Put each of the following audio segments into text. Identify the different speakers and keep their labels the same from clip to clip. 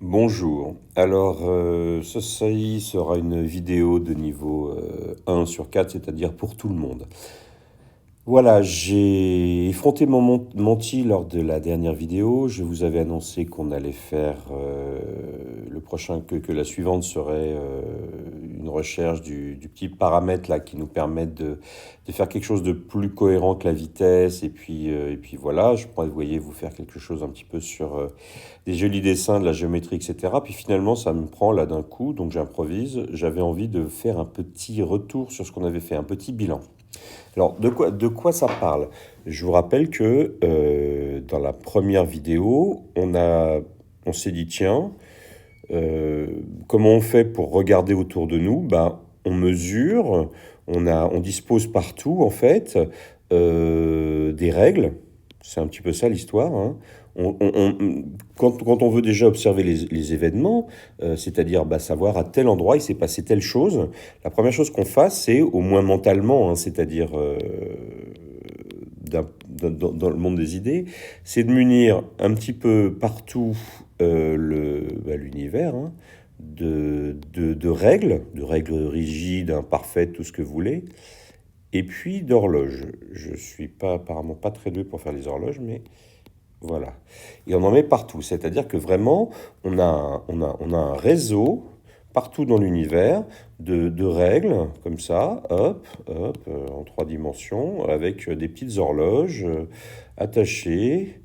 Speaker 1: Bonjour. Alors, ceci sera une vidéo de niveau 1 sur 4, c'est-à-dire pour tout le monde. Voilà, j'ai effronté mon menti lors de la dernière vidéo. Je vous avais annoncé qu'on allait faire le prochain, que la suivante serait une recherche du petit paramètre là qui nous permet de faire quelque chose de plus cohérent que la vitesse. Et puis voilà, je pourrais, vous voyez, vous faire quelque chose un petit peu sur des jolis dessins, de la géométrie, etc. Puis finalement, ça me prend là d'un coup, donc j'improvise. J'avais envie de faire un petit retour sur ce qu'on avait fait, un petit bilan. Alors, de quoi ça parle? Je vous rappelle que dans la première vidéo, on s'est dit, tiens, comment on fait pour regarder autour de nous? Ben, on mesure, on dispose partout, en fait, des règles. C'est un petit peu ça l'histoire, hein. Quand on veut déjà observer les événements, c'est-à-dire bah, savoir à tel endroit il s'est passé telle chose, la première chose qu'on fasse, c'est au moins mentalement, hein, c'est-à-dire dans le monde des idées, c'est de munir un petit peu partout l'univers, hein, de règles rigides, imparfaites, tout ce que vous voulez, et puis d'horloges. Je suis pas apparemment pas très doué pour faire les horloges, mais voilà. Et on en met partout. C'est-à-dire que vraiment, on a un réseau partout dans l'univers de règles, comme ça, hop, hop, en 3 dimensions, avec des petites horloges attachées.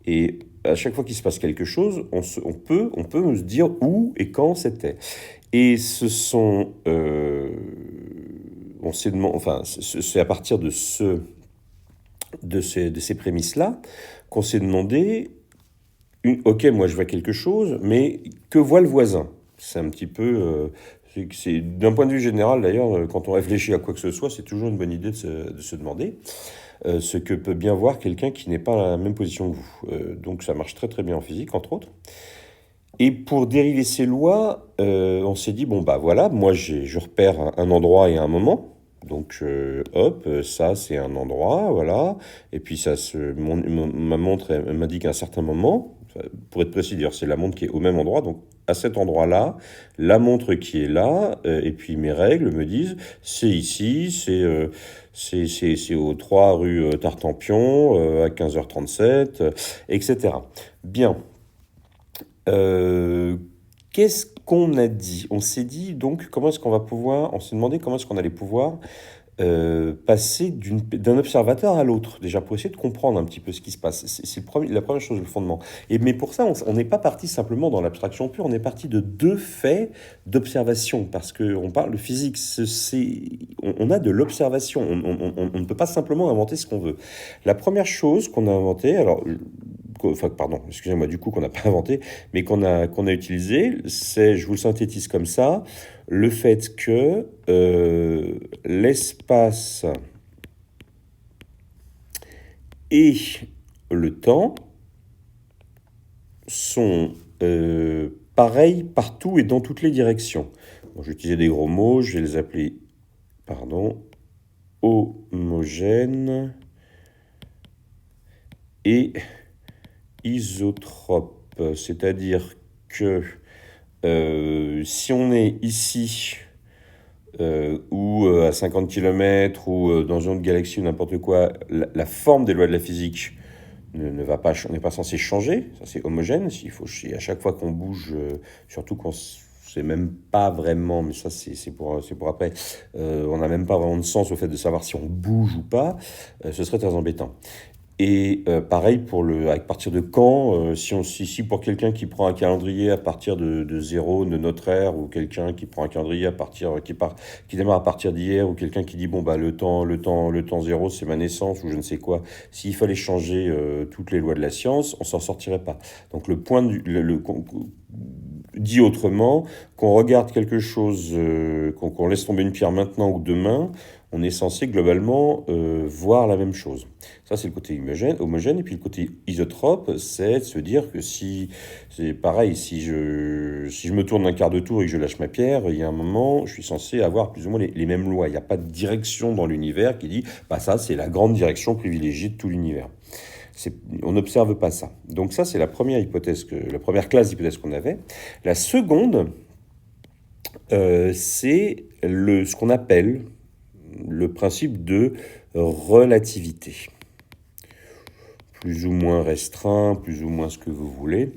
Speaker 1: Et à chaque fois qu'il se passe quelque chose, on peut se dire où et quand c'était. Et ce sont... on s'est demandé, enfin, c'est à partir de ces prémices-là qu'on s'est demandé, ok, moi je vois quelque chose, mais que voit le voisin? C'est un petit peu... d'un point de vue général, d'ailleurs, quand on réfléchit à quoi que ce soit, c'est toujours une bonne idée de se demander ce que peut bien voir quelqu'un qui n'est pas à la même position que vous. Donc ça marche très très bien en physique, entre autres. Et pour dériver ces lois, on s'est dit, bon bah voilà, moi je repère un endroit et un moment. Donc hop, ça c'est un endroit, voilà. Et puis ma montre elle m'indique un certain moment. Enfin, pour être précis, d'ailleurs, c'est la montre qui est au même endroit. Donc à cet endroit-là, la montre qui est là, et puis mes règles me disent, c'est ici, c'est au 3 rue Tartampion, à 15h37, etc. Bien. Euh, Qu'est-ce qu'on a dit? On s'est dit donc comment est-ce qu'on va pouvoir, on s'est demandé comment est-ce qu'on allait pouvoir passer d'un observateur à l'autre, déjà pour essayer de comprendre un petit peu ce qui se passe. C'est la première chose, le fondement. Mais pour ça, on n'est pas parti simplement dans l'abstraction pure, on est parti de deux faits d'observation, parce qu'on parle de physique, on a de l'observation, on ne peut pas simplement inventer ce qu'on veut. La première chose qu'on a inventée, alors enfin, pardon, excusez-moi, du coup, qu'on n'a pas inventé, mais qu'on a utilisé, c'est, je vous le synthétise comme ça, le fait que l'espace et le temps sont pareils partout et dans toutes les directions. Bon, j'ai utilisé des gros mots, je vais les appeler, pardon, homogènes et isotropes. C'est-à-dire que si on est ici ou à 50 km ou dans une autre galaxie ou n'importe quoi, la forme des lois de la physique ne va pas, n'est pas censée changer. Ça, c'est homogène. À chaque fois qu'on bouge, surtout quand c'est même pas vraiment, mais ça c'est pour après, on n'a même pas vraiment de sens au fait de savoir si on bouge ou pas, ce serait très embêtant. Et pareil à partir de quand, si pour quelqu'un qui prend un calendrier à partir de zéro de notre ère, ou quelqu'un qui prend un calendrier qui démarre à partir d'hier, ou quelqu'un qui dit bon bah le temps zéro c'est ma naissance ou je ne sais quoi, s'il fallait changer toutes les lois de la science, on s'en sortirait pas. Donc le point dit autrement, qu'on regarde quelque chose, qu'on laisse tomber une pierre maintenant ou demain, on est censé globalement voir la même chose. Ça, c'est le côté homogène. Et puis le côté isotrope, c'est de se dire que c'est pareil, si je me tourne un quart de tour et que je lâche ma pierre, il y a un moment, je suis censé avoir plus ou moins les mêmes lois. Il n'y a pas de direction dans l'univers qui dit, bah ça, c'est la grande direction privilégiée de tout l'univers. On n'observe pas ça. Donc ça, c'est la première hypothèse, la première classe d'hypothèses qu'on avait. La seconde, c'est ce qu'on appelle le principe de relativité. Plus ou moins restreint, plus ou moins ce que vous voulez.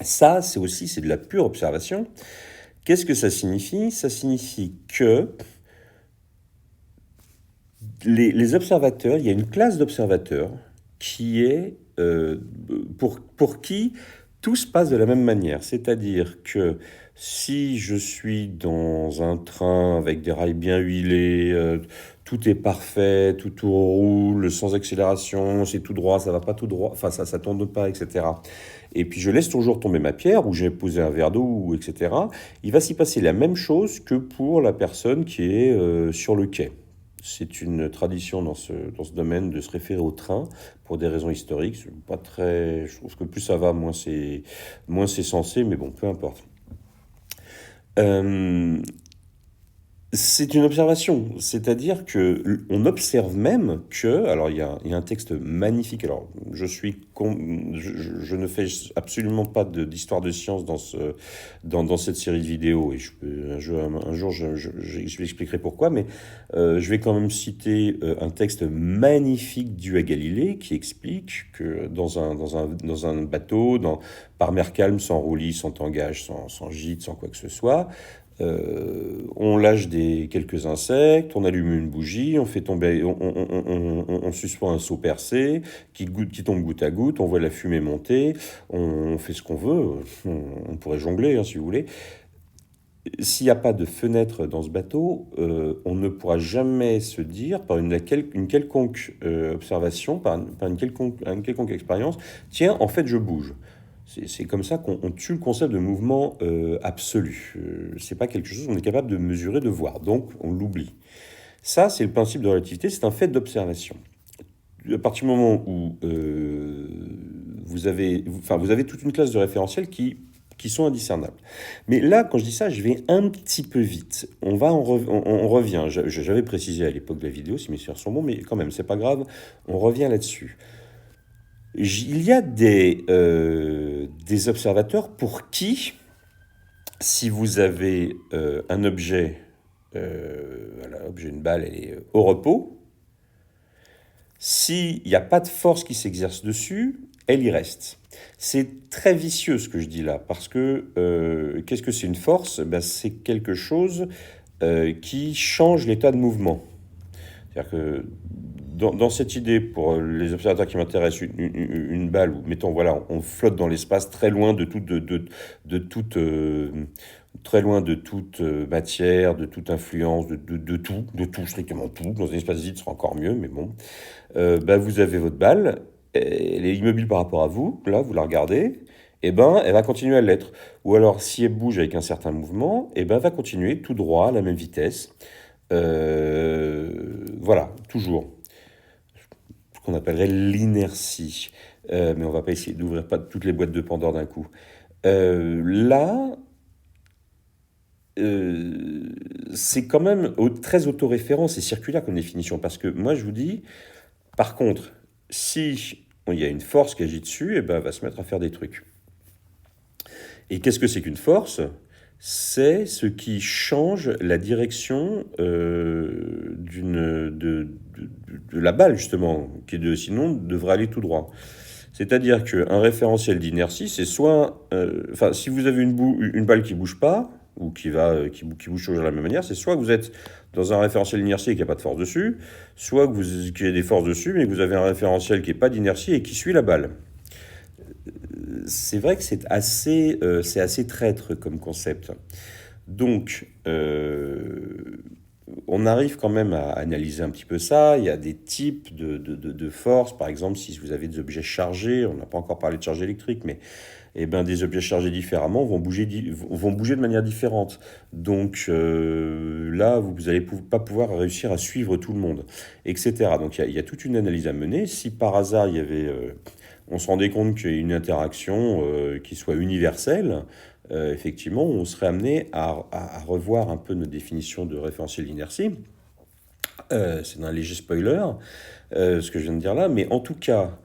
Speaker 1: Ça, c'est de la pure observation. Qu'est-ce que ça signifie? Ça signifie que les observateurs, il y a une classe d'observateurs qui est pour qui tout se passe de la même manière. C'est-à-dire que si je suis dans un train avec des rails bien huilés, tout est parfait, tout roule sans accélération, c'est tout droit, ça va pas tout droit, enfin ça tourne pas, etc. Et puis je laisse toujours tomber ma pierre, ou j'ai posé un verre d'eau, etc. Il va s'y passer la même chose que pour la personne qui est sur le quai. C'est une tradition dans ce domaine de se référer au train pour des raisons historiques. C'est pas très, je trouve que plus ça va, moins c'est sensé, mais bon, peu importe. Euh, c'est une observation, c'est-à-dire que on observe même que, alors il y a un texte magnifique, alors je ne fais absolument pas d'histoire de science dans cette série de vidéos, et un jour je l'expliquerai pourquoi, mais je vais quand même citer un texte magnifique dû à Galilée qui explique que dans un bateau, par mer calme, sans roulis, sans tangage, sans gîte, sans quoi que ce soit, on lâche quelques insectes, on allume une bougie, on fait tomber, on suspend un seau percé qui tombe goutte à goutte, on voit la fumée monter, on fait ce qu'on veut, on pourrait jongler hein, si vous voulez. S'il n'y a pas de fenêtre dans ce bateau, on ne pourra jamais se dire par une quelconque observation, par une quelconque expérience, tiens, en fait, je bouge. C'est comme ça qu'on tue le concept de mouvement absolu. C'est pas quelque chose qu'on est capable de mesurer, de voir. Donc, on l'oublie. Ça, c'est le principe de relativité, c'est un fait d'observation. À partir du moment où vous avez toute une classe de référentiels qui sont indiscernables. Mais là, quand je dis ça, je vais un petit peu vite. On revient. J'avais précisé à l'époque de la vidéo, si mes souvenirs sont bons, mais quand même, c'est pas grave. On revient là-dessus. Il y a des observateurs pour qui, si vous avez un objet, une balle, elle est au repos, s'il n'y a pas de force qui s'exerce dessus, elle y reste. C'est très vicieux ce que je dis là, parce que qu'est-ce que c'est une force? C'est quelque chose qui change l'état de mouvement. C'est-à-dire que dans cette idée, pour les observateurs qui m'intéressent, une balle, ou mettons, voilà, on flotte dans l'espace très loin de très loin de toute matière, de toute influence, de tout, strictement tout. Dans un espace vide, ce sera encore mieux, mais bon. Vous avez votre balle, elle est immobile par rapport à vous, là, vous la regardez, et elle va continuer à l'être. Ou alors, si elle bouge avec un certain mouvement, elle va continuer tout droit, à la même vitesse. Voilà, toujours. Ce qu'on appellerait l'inertie. Mais on va pas essayer d'ouvrir pas toutes les boîtes de Pandore d'un coup. Là, c'est quand même très autoréférent, c'est circulaire comme définition. Parce que moi, je vous dis, par contre, si il y a une force qui agit dessus, elle va se mettre à faire des trucs. Et qu'est-ce que c'est qu'une force ? C'est ce qui change la direction de la balle, justement, sinon devrait aller tout droit. C'est-à-dire qu'un référentiel d'inertie, c'est soit... si vous avez une balle qui ne bouge pas, ou qui bouge toujours de la même manière, c'est soit que vous êtes dans un référentiel d'inertie et qu'il n'y a pas de force dessus, soit qu'il y a des forces dessus, mais que vous avez un référentiel qui n'est pas d'inertie et qui suit la balle. C'est vrai que c'est assez traître comme concept. Donc, on arrive quand même à analyser un petit peu ça. Il y a des types de forces. Par exemple, si vous avez des objets chargés, on n'a pas encore parlé de charge électrique, mais des objets chargés différemment vont bouger de manière différente. Donc là, vous n'allez pas pouvoir réussir à suivre tout le monde, etc. Donc il y a toute une analyse à mener. Si par hasard, on se rendait compte qu'il y a une interaction qui soit universelle, effectivement, on serait amené à revoir un peu notre définition de référentiel d'inertie. C'est un léger spoiler, ce que je viens de dire là, mais en tout cas,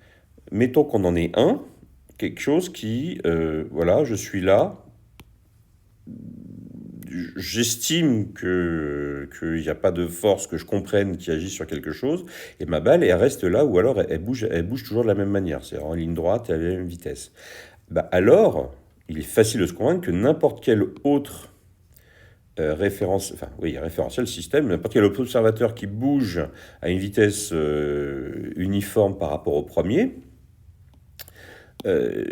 Speaker 1: mettons qu'on en ait un, quelque chose qui, voilà, je suis là, j'estime qu'il n'y a pas de force que je comprenne qui agit sur quelque chose, et ma balle, elle reste là, ou alors elle bouge toujours de la même manière, c'est-à-dire en ligne droite et à la même vitesse. Bah alors, il est facile de se convaincre que n'importe quel autre référentiel système, n'importe quel autre observateur qui bouge à une vitesse uniforme par rapport au premier, euh,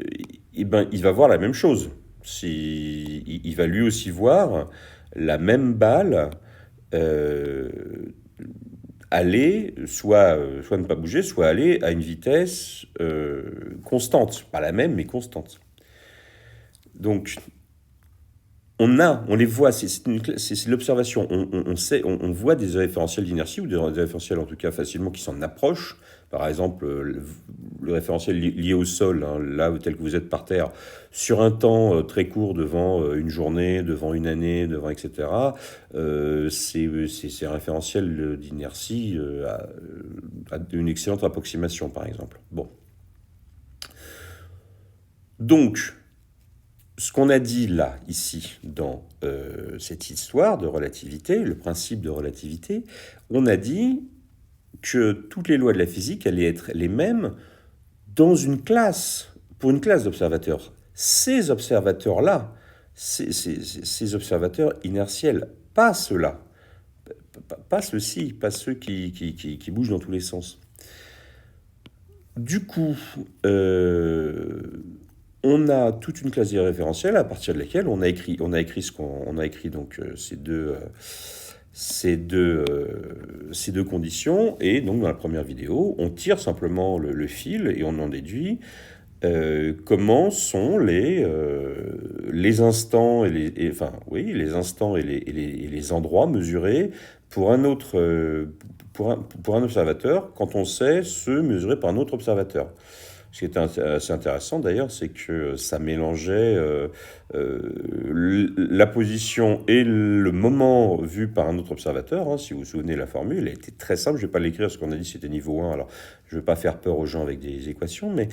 Speaker 1: eh ben, il va voir la même chose. Il va lui aussi voir la même balle euh, aller, soit ne pas bouger, soit aller à une vitesse constante. Pas la même, mais constante. Donc, on les voit, c'est l'observation. On voit des référentiels d'inertie, ou des référentiels en tout cas facilement qui s'en approchent. Par exemple, le référentiel lié au sol, hein, là tel que vous êtes par terre, sur un temps très court devant une journée, devant une année, devant etc. C'est un référentiel d'inertie à une excellente approximation, par exemple. Bon. Donc, ce qu'on a dit là, ici, dans cette histoire de relativité, le principe de relativité, on a dit que toutes les lois de la physique allaient être les mêmes dans une classe, pour une classe d'observateurs. Ces observateurs-là, ces observateurs inertiels, pas ceux-là, pas ceux-ci, pas ceux qui bougent dans tous les sens. Du coup, on a toute une classe de référentiels à partir de laquelle on a écrit donc ces deux conditions, et donc dans la première vidéo, on tire simplement le fil et on en déduit comment sont les instants les instants et les endroits mesurés pour un autre pour un observateur quand on sait ceux mesurés par un autre observateur. Ce qui était assez intéressant d'ailleurs, c'est que ça mélangeait la position et le moment vu par un autre observateur. Hein, si vous vous souvenez, la formule, elle était très simple. Je ne vais pas l'écrire parce qu'on a dit que c'était niveau 1. Alors, je ne veux pas faire peur aux gens avec des équations, mais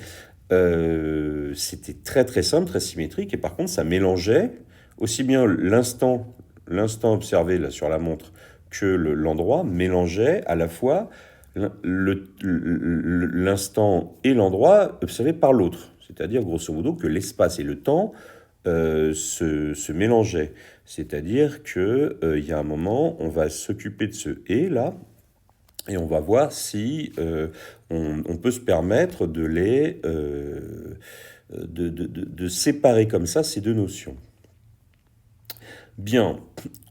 Speaker 1: c'était très très simple, très symétrique. Et par contre, ça mélangeait aussi bien l'instant observé là, sur la montre que l'endroit, mélangeait à la fois l'instant et l'endroit observés par l'autre. C'est-à-dire, grosso modo, que l'espace et le temps se mélangeaient. C'est-à-dire qu'il y a un moment, on va s'occuper de ce « et » là, et on va voir si on peut se permettre de séparer comme ça ces deux notions. Bien,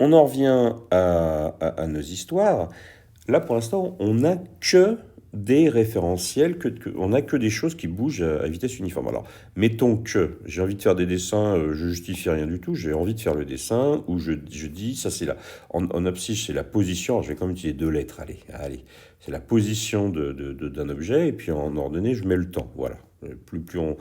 Speaker 1: on en revient à nos histoires. Là, pour l'instant, on n'a que des référentiels, on n'a que des choses qui bougent à vitesse uniforme. Alors, mettons que j'ai envie de faire des dessins, je justifie rien du tout, j'ai envie de faire le dessin où je dis, ça c'est là. En abscisse, c'est la position, alors je vais quand même utiliser deux lettres, allez. C'est la position d'un objet, et puis en ordonnée, je mets le temps, voilà. Plus on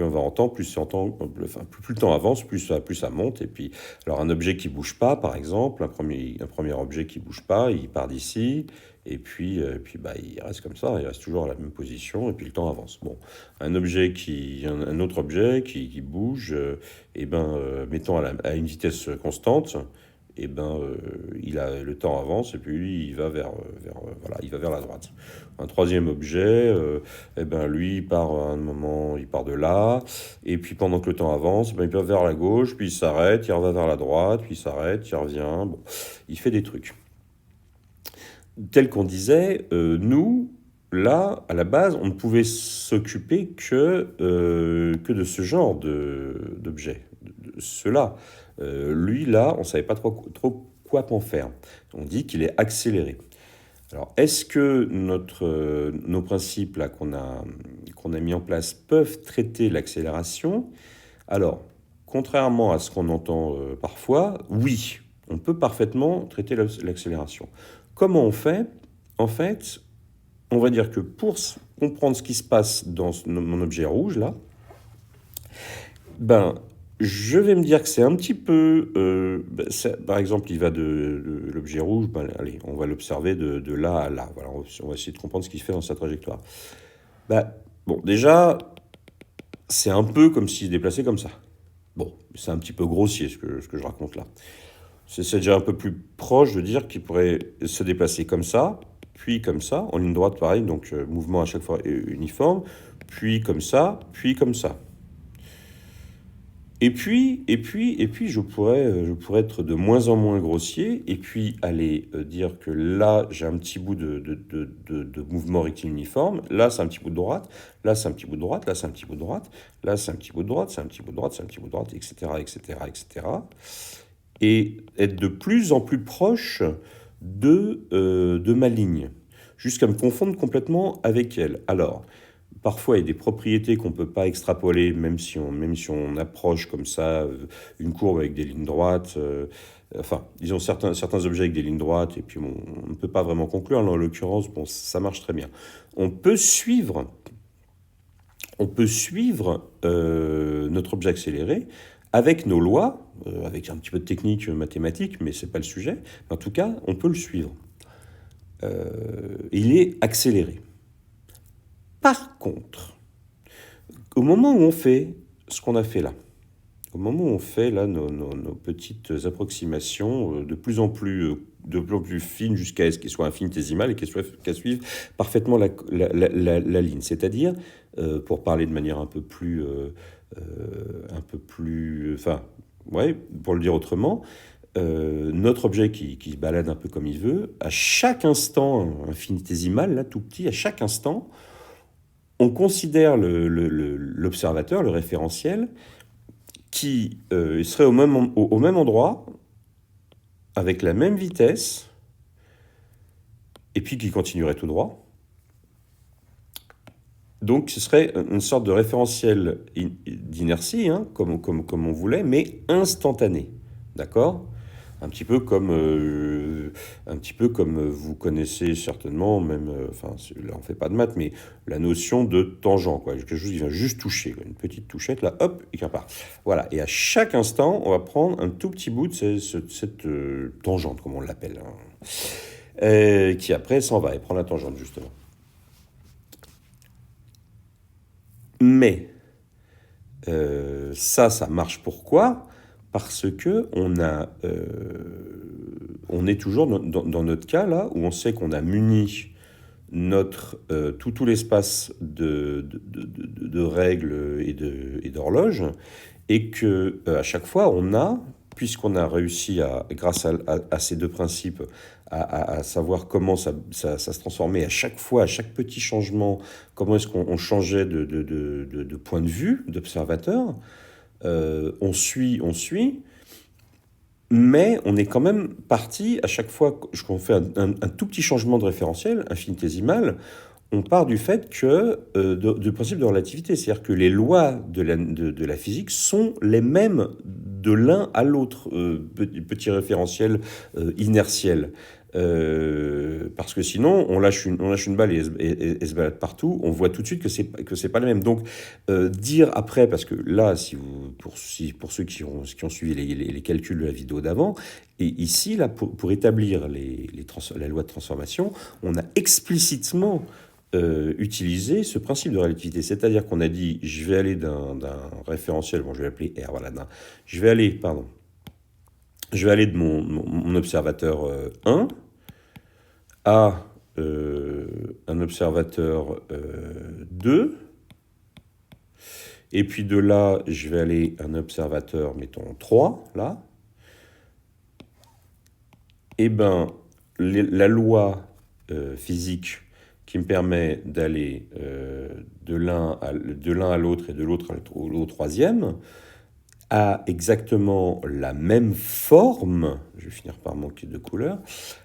Speaker 1: va en temps, plus le temps avance, plus ça monte. Et puis, alors un objet qui bouge pas, par exemple, un premier objet qui bouge pas, il part d'ici, et puis bah, il reste comme ça, il reste toujours à la même position, et puis le temps avance. Bon, un autre objet qui bouge, mettons à une vitesse constante, le temps avance, et puis lui, il va vers la droite. Un troisième objet, lui, il part à un moment, il part de là, et puis pendant que le temps avance, il va vers la gauche, puis il s'arrête, il revient vers la droite, puis il s'arrête, il revient, bon, il fait des trucs. Tel qu'on disait, nous, là, à la base, on ne pouvait s'occuper que de ce genre d'objet, de cela. Lui, là, on ne savait pas trop quoi en faire. On dit qu'il est accéléré. Alors, est-ce que nos principes là, qu'on a mis en place peuvent traiter l'accélération? Alors, contrairement à ce qu'on entend parfois, oui, on peut parfaitement traiter l'accélération. Comment on fait? En fait, on va dire que pour comprendre ce qui se passe dans mon objet rouge, là, je vais me dire que c'est un petit peu... par exemple, il va de l'objet rouge, allez, on va l'observer de là à là. Voilà, on va essayer de comprendre ce qu'il fait dans sa trajectoire. Bon, déjà, c'est un peu comme s'il se déplaçait comme ça. Bon, c'est un petit peu grossier ce que je raconte là. C'est déjà un peu plus proche de dire qu'il pourrait se déplacer puis comme ça, en ligne droite pareil, donc mouvement à chaque fois uniforme, puis comme ça, puis comme ça. Et puis, je pourrais être de moins en moins grossier, et puis aller dire que là, j'ai un petit bout de mouvement rectiligne uniforme, là, c'est un petit bout de droite, là, c'est un petit bout de droite, là, c'est un petit bout de droite, là, c'est un petit bout de droite, c'est un petit bout de droite, c'est un petit bout de droite, etc., etc., etc. Et être de plus en plus proche de ma ligne, jusqu'à me confondre complètement avec elle. Alors, parfois, il y a des propriétés qu'on ne peut pas extrapoler, même si on approche comme ça une courbe avec des lignes droites. Enfin, disons certains objets avec des lignes droites, et puis bon, on ne peut pas vraiment conclure. Là, en l'occurrence, bon, ça marche très bien. On peut suivre, notre objet accéléré avec nos lois, avec un petit peu de technique mathématique, mais ce n'est pas le sujet. En tout cas, on peut le suivre. Il est accéléré. Par contre, au moment où on fait ce qu'on a fait là, au moment où on fait là nos petites approximations de plus en plus fines jusqu'à ce qu'elles soient infinitésimales et qu'elles suivent parfaitement la ligne. C'est-à-dire, pour parler de manière enfin, ouais, pour le dire autrement, notre objet qui se balade un peu comme il veut, à chaque instant infinitésimal, là tout petit, à chaque instant, on considère l'observateur, le référentiel, qui serait au même endroit, avec la même vitesse, et puis qui continuerait tout droit. Donc ce serait une sorte de référentiel d'inertie, hein, comme on voulait, mais instantané. D'accord ? Un petit peu comme vous connaissez certainement, même, enfin, là on fait pas de maths, mais la notion de tangent, quoi. Quelque chose qui vient juste toucher, quoi. Une petite touchette, là, hop, et qui repart. Voilà, et à chaque instant, on va prendre un tout petit bout de cette tangente, comme on l'appelle, hein, qui après s'en va et prend la tangente, justement. Mais ça marche pourquoi? Parce que on est toujours dans notre cas là où on sait qu'on a muni tout l'espace de règles et d'horloges, et que à chaque fois puisqu'on a réussi grâce à ces deux principes, à savoir comment ça se transformait à chaque fois, à chaque petit changement, comment est-ce qu'on changeait de point de vue, d'observateur, on suit, mais on est quand même parti, à chaque fois qu'on fait un tout petit changement de référentiel, infinitésimal, on part du fait du principe de relativité, c'est-à-dire que les lois de la physique sont les mêmes de l'un à l'autre, petit référentiel inertiel. Parce que sinon, on lâche une balle et se balade partout, on voit tout de suite que c'est pas le même. Donc, dire après, parce que là, pour ceux qui ont suivi les calculs de la vidéo d'avant, et ici, là, pour établir la loi de transformation, on a explicitement utilisé ce principe de relativité. C'est-à-dire qu'on a dit, je vais aller d'un référentiel, bon, je vais l'appeler R, voilà, je vais aller de mon observateur 1 à un observateur 2, et puis de là, je vais aller à un observateur, mettons 3, là. Et ben, la loi physique qui me permet d'aller de l'un à l'autre et de l'autre au troisième, a exactement la même forme, je vais finir par manquer de couleur,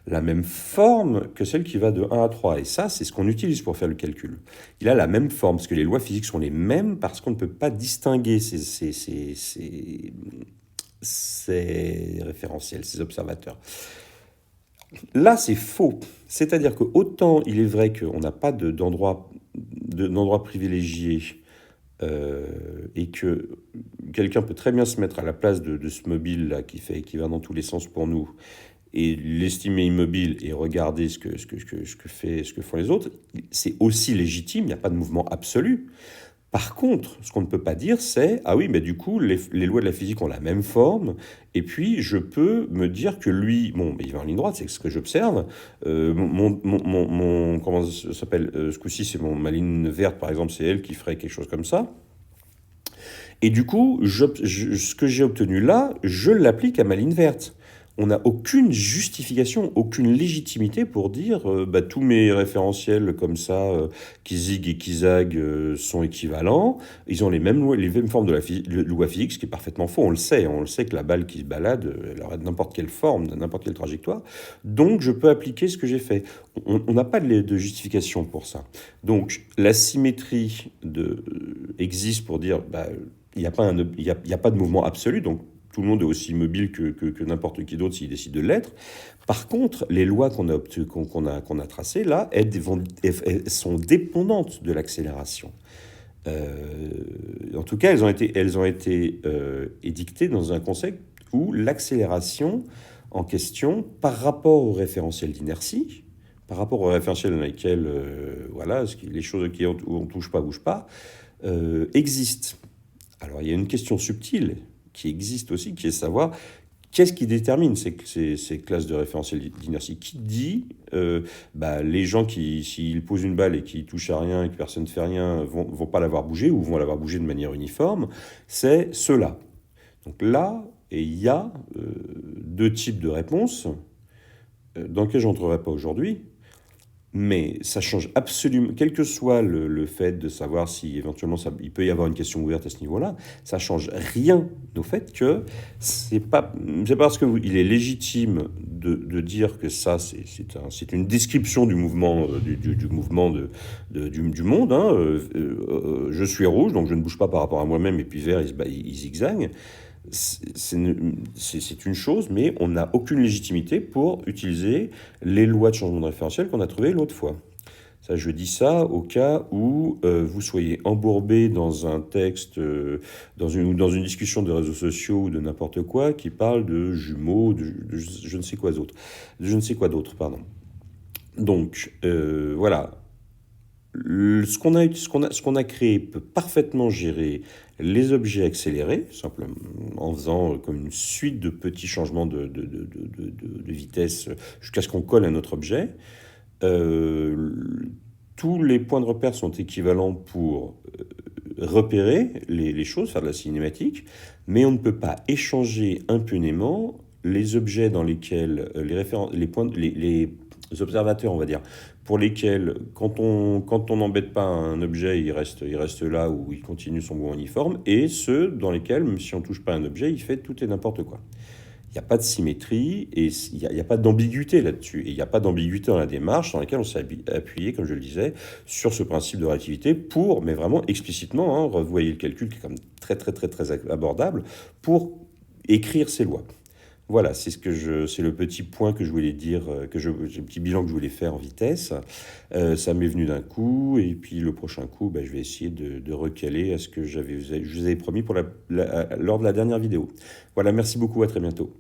Speaker 1: la même forme que celle qui va de 1 à 3. Et ça, c'est ce qu'on utilise pour faire le calcul. Il a la même forme, parce que les lois physiques sont les mêmes, parce qu'on ne peut pas distinguer ces référentiels, ces observateurs. Là, c'est faux. C'est-à-dire que autant il est vrai qu'on n'a pas d'endroit privilégié, et que quelqu'un peut très bien se mettre à la place de ce mobile-là qui va dans tous les sens pour nous, et l'estimer immobile et regarder ce que font les autres, c'est aussi légitime, il n'y a pas de mouvement absolu. Par contre, ce qu'on ne peut pas dire, c'est, ah oui, mais du coup, les lois de la physique ont la même forme, et puis je peux me dire que lui, bon, mais il va en ligne droite, c'est ce que j'observe. Comment ça s'appelle, ce coup-ci, c'est ma ligne verte, par exemple, c'est elle qui ferait quelque chose comme ça. Et du coup, ce que j'ai obtenu là, je l'applique à ma ligne verte. On n'a aucune justification, aucune légitimité pour dire bah, tous mes référentiels comme ça, qui zig et qui zag, sont équivalents. Ils ont les mêmes formes de la loi physique, ce qui est parfaitement faux. On le sait. On le sait que la balle qui se balade, elle aurait n'importe quelle forme, n'importe quelle trajectoire. Donc, je peux appliquer ce que j'ai fait. On n'a pas de justification pour ça. Donc, la symétrie existe pour dire bah, il n'y a, y a pas de mouvement absolu, donc tout le monde est aussi mobile que n'importe qui d'autre s'il décide de l'être. Par contre, les lois qu'on a tracées, là, elles sont dépendantes de l'accélération. En tout cas, elles ont été édictées dans un concept où l'accélération en question, par rapport au référentiel d'inertie, par rapport au référentiel dans lequel voilà, les choses où on ne touche pas, bougent pas, existe. Alors, il y a une question subtile qui existe aussi, qui est de savoir qu'est-ce qui détermine ces classes de référentiel d'inertie. Qui dit bah, les gens qui, s'ils posent une balle et qui touchent à rien et que personne ne fait rien, vont pas l'avoir bougé ou vont l'avoir bougé de manière uniforme, c'est ceux-là. Donc là, il y a deux types de réponses dans lesquelles je n'entrerai pas aujourd'hui. Mais ça change absolument, quel que soit le fait de savoir si éventuellement il peut y avoir une question ouverte à ce niveau-là, ça change rien au fait que c'est pas parce qu'il est légitime de dire que ça c'est une description du mouvement du mouvement du monde. Hein, je suis rouge donc je ne bouge pas par rapport à moi-même et puis vert il zigzague. C'est une chose, mais on n'a aucune légitimité pour utiliser les lois de changement de référentiel qu'on a trouvées l'autre fois. Ça, je dis ça au cas où vous soyez embourbé dans un texte, dans une discussion de réseaux sociaux ou de n'importe quoi qui parle de jumeaux, de je ne sais quoi d'autre. Pardon. Donc, voilà. Ce qu'on a créé peut parfaitement gérer les objets accélérés, simplement en faisant comme une suite de petits changements de vitesse jusqu'à ce qu'on colle à notre objet. Euh, Tous les points de repère sont équivalents pour repérer les choses, faire de la cinématique, mais on ne peut pas échanger impunément les objets dans lesquels les observateurs, on va dire, pour lesquels, quand on n'embête pas un objet, il reste là où il continue son mouvement uniforme, et ceux dans lesquels, même si on ne touche pas un objet, il fait tout et n'importe quoi. Il n'y a pas de symétrie et il n'y a pas d'ambiguïté là-dessus. Et il n'y a pas d'ambiguïté dans la démarche dans laquelle on s'est appuyé, comme je le disais, sur ce principe de relativité pour, mais vraiment explicitement, hein, revoyez le calcul qui est comme très très très très abordable, pour écrire ces lois. Voilà, c'est le petit point que je voulais dire, le petit bilan que je voulais faire en vitesse. Ça m'est venu d'un coup, et puis le prochain coup, je vais essayer de recaler à ce que je vous avais promis lors de la dernière vidéo. Voilà, merci beaucoup, à très bientôt.